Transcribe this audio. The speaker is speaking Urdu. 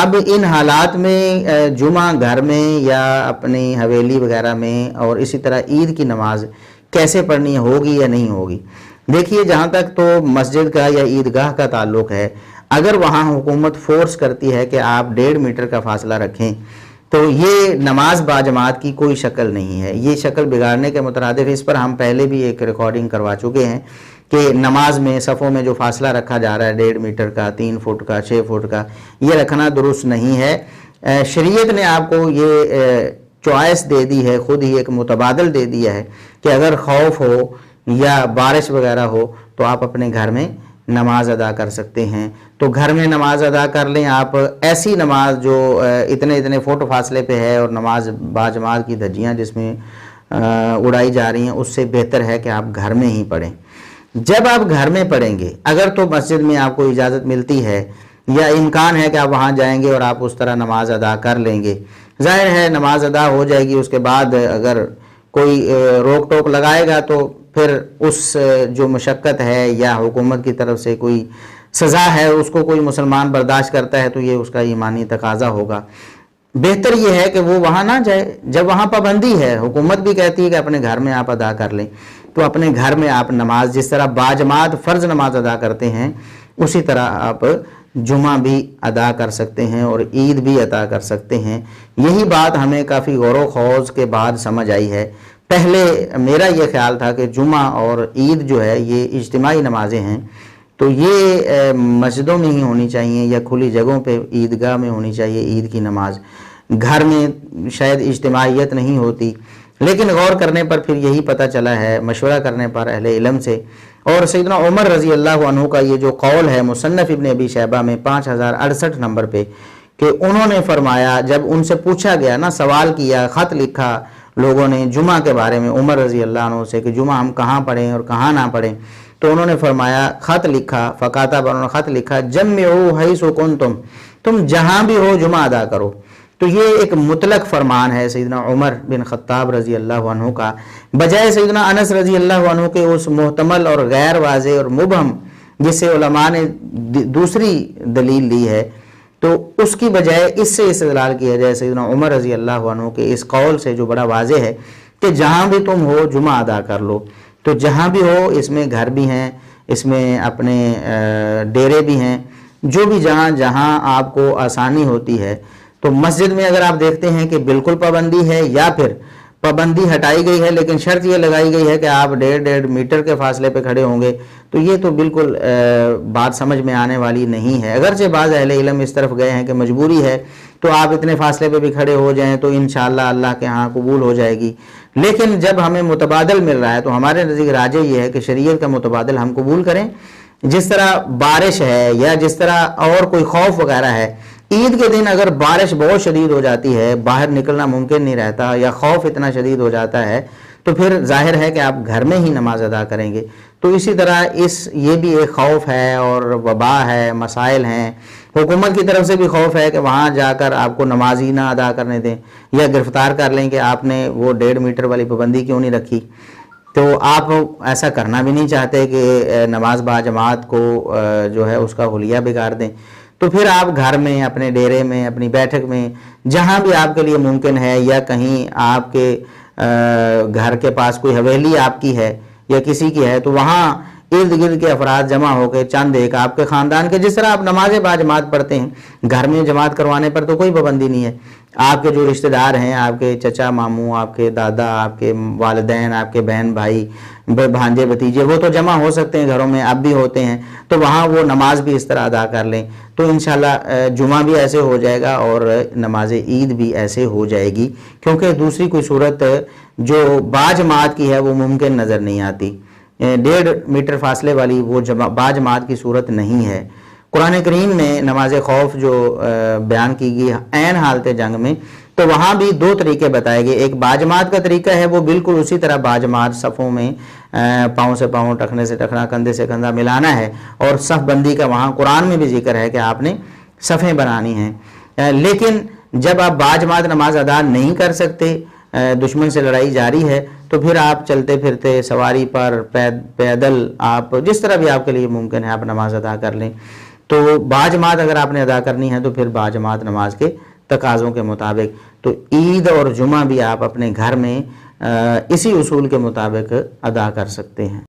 اب ان حالات میں جمعہ گھر میں یا اپنی حویلی وغیرہ میں اور اسی طرح عید کی نماز کیسے پڑھنی ہوگی یا نہیں ہوگی؟ دیکھیے، جہاں تک تو مسجد کا یا عیدگاہ کا تعلق ہے، اگر وہاں حکومت فورس کرتی ہے کہ آپ 1.5 میٹر کا فاصلہ رکھیں تو یہ نماز باجماعت کی کوئی شکل نہیں ہے، یہ شکل بگاڑنے کے مترادف۔ اس پر ہم پہلے بھی ایک ریکارڈنگ کروا چکے ہیں کہ نماز میں صفوں میں جو فاصلہ رکھا جا رہا ہے 1.5 میٹر کا، 3 فٹ کا، 6 فٹ کا، یہ رکھنا درست نہیں ہے۔ شریعت نے آپ کو یہ چوائس دے دی ہے، خود ہی ایک متبادل دے دیا ہے کہ اگر خوف ہو یا بارش وغیرہ ہو تو آپ اپنے گھر میں نماز ادا کر سکتے ہیں۔ تو گھر میں نماز ادا کر لیں آپ، ایسی نماز جو اتنے فٹ فاصلے پہ ہے اور نماز باجماعت کی دھجیاں جس میں اڑائی جا رہی ہیں، اس سے بہتر ہے کہ آپ گھر میں ہی پڑھیں۔ جب آپ گھر میں پڑھیں گے، اگر تو مسجد میں آپ کو اجازت ملتی ہے یا امکان ہے کہ آپ وہاں جائیں گے اور آپ اس طرح نماز ادا کر لیں گے، ظاہر ہے نماز ادا ہو جائے گی۔ اس کے بعد اگر کوئی روک ٹوک لگائے گا تو پھر اس جو مشقت ہے یا حکومت کی طرف سے کوئی سزا ہے اس کو کوئی مسلمان برداشت کرتا ہے تو یہ اس کا ایمانی تقاضا ہوگا۔ بہتر یہ ہے کہ وہ وہاں نہ جائے۔ جب وہاں پابندی ہے، حکومت بھی کہتی ہے کہ اپنے گھر میں آپ ادا کر لیں، تو اپنے گھر میں آپ نماز جس طرح باجماعت فرض نماز ادا کرتے ہیں اسی طرح آپ جمعہ بھی ادا کر سکتے ہیں اور عید بھی ادا کر سکتے ہیں۔ یہی بات ہمیں کافی غور و خوض کے بعد سمجھ آئی ہے۔ پہلے میرا یہ خیال تھا کہ جمعہ اور عید جو ہے یہ اجتماعی نمازیں ہیں، تو یہ مسجدوں میں ہی ہونی چاہیے یا کھلی جگہوں پہ عیدگاہ میں ہونی چاہیے عید کی نماز، گھر میں شاید اجتماعیت نہیں ہوتی۔ لیکن غور کرنے پر پھر یہی پتہ چلا ہے، مشورہ کرنے پر اہل علم سے، اور سیدنا عمر رضی اللہ عنہ کا یہ جو قول ہے مصنف ابن ابی شیبہ میں 5068 نمبر پہ، کہ انہوں نے فرمایا، جب ان سے پوچھا گیا نا، سوال کیا، خط لکھا لوگوں نے جمعہ کے بارے میں عمر رضی اللہ عنہ سے کہ جمعہ ہم کہاں پڑھیں اور کہاں نہ پڑھیں، تو انہوں نے فرمایا، خط لکھا، فکاتب، انہوں نے خط لکھا، جمعوا حیث کنتم، تم جہاں بھی ہو جمعہ ادا کرو۔ تو یہ ایک مطلق فرمان ہے سیدنا عمر بن خطاب رضی اللہ عنہ کا، بجائے سیدنا انس رضی اللہ عنہ کے اس محتمل اور غیر واضح اور مبہم جس سے علماء نے دوسری دلیل لی ہے، تو اس کی بجائے اس سے استدلال کیا جائے سیدنا عمر رضی اللہ عنہ کے اس قول سے جو بڑا واضح ہے کہ جہاں بھی تم ہو جمعہ ادا کر لو۔ تو جہاں بھی ہو، اس میں گھر بھی ہیں، اس میں اپنے ڈیرے بھی ہیں، جو بھی جہاں جہاں آپ کو آسانی ہوتی ہے۔ تو مسجد میں اگر آپ دیکھتے ہیں کہ بالکل پابندی ہے یا پھر پابندی ہٹائی گئی ہے لیکن شرط یہ لگائی گئی ہے کہ آپ 1.5 میٹر کے فاصلے پہ کھڑے ہوں گے، تو یہ تو بالکل بات سمجھ میں آنے والی نہیں ہے۔ اگرچہ بعض اہل علم اس طرف گئے ہیں کہ مجبوری ہے تو آپ اتنے فاصلے پہ بھی کھڑے ہو جائیں تو انشاءاللہ اللہ کے ہاں قبول ہو جائے گی، لیکن جب ہمیں متبادل مل رہا ہے تو ہمارے نزدیک راجح یہ ہے کہ شریعت کا متبادل ہم قبول کریں۔ جس طرح بارش ہے یا جس طرح اور کوئی خوف وغیرہ ہے، عید کے دن اگر بارش بہت شدید ہو جاتی ہے، باہر نکلنا ممکن نہیں رہتا یا خوف اتنا شدید ہو جاتا ہے، تو پھر ظاہر ہے کہ آپ گھر میں ہی نماز ادا کریں گے۔ تو اسی طرح یہ بھی ایک خوف ہے اور وبا ہے، مسائل ہیں، حکومت کی طرف سے بھی خوف ہے کہ وہاں جا کر آپ کو نماز ہی نہ ادا کرنے دیں یا گرفتار کر لیں کہ آپ نے وہ 1.5 میٹر والی پابندی کیوں نہیں رکھی۔ تو آپ ایسا کرنا بھی نہیں چاہتے کہ نماز باجماعت کو جو ہے اس کا حلیہ بگاڑ دیں، تو پھر آپ گھر میں، اپنے ڈیرے میں، اپنی بیٹھک میں، جہاں بھی آپ کے لیے ممکن ہے، یا کہیں آپ کے گھر کے پاس کوئی حویلی آپ کی ہے یا کسی کی ہے، تو وہاں ارد گرد کے افراد جمع ہو کے چند ایک آپ کے خاندان کے، جس طرح آپ نماز باجماعت پڑھتے ہیں گھر میں جماعت کروانے پر تو کوئی پابندی نہیں ہے، آپ کے جو رشتہ دار ہیں، آپ کے چچا ماموں، آپ کے دادا، آپ کے والدین، آپ کے بہن بھائی، بھانجے بھتیجے، وہ تو جمع ہو سکتے ہیں گھروں میں، اب بھی ہوتے ہیں، تو وہاں وہ نماز بھی اس طرح ادا کر لیں، تو انشاءاللہ جمعہ بھی ایسے ہو جائے گا اور نماز عید بھی ایسے ہو جائے گی، کیونکہ دوسری کوئی صورت جو باجماعت کی ہے وہ ممکن نظر نہیں آتی۔ 1.5 میٹر فاصلے والی وہ باجماعت کی صورت نہیں ہے۔ قرآن کریم میں نماز خوف جو بیان کی گئی عین حالت جنگ میں، تو وہاں بھی 2 طریقے بتائے گئے۔ ایک باجماعت کا طریقہ ہے، وہ بالکل اسی طرح باجماعت صفوں میں پاؤں سے پاؤں، ٹخنے سے ٹخنا، کندھے سے کندھا ملانا ہے، اور صف بندی کا وہاں قرآن میں بھی ذکر ہے کہ آپ نے صفیں بنانی ہیں۔ لیکن جب آپ باجماعت نماز ادا نہیں کر سکتے، دشمن سے لڑائی جاری ہے، تو پھر آپ چلتے پھرتے، سواری پر، پیدل، آپ جس طرح بھی آپ کے لیے ممکن ہے آپ نماز ادا کر لیں۔ تو باجماعت اگر آپ نے ادا کرنی ہے تو پھر باجماعت نماز کے تقاضوں کے مطابق. تو عید اور جمعہ بھی آپ اپنے گھر میں اسی اصول کے مطابق ادا کر سکتے ہیں.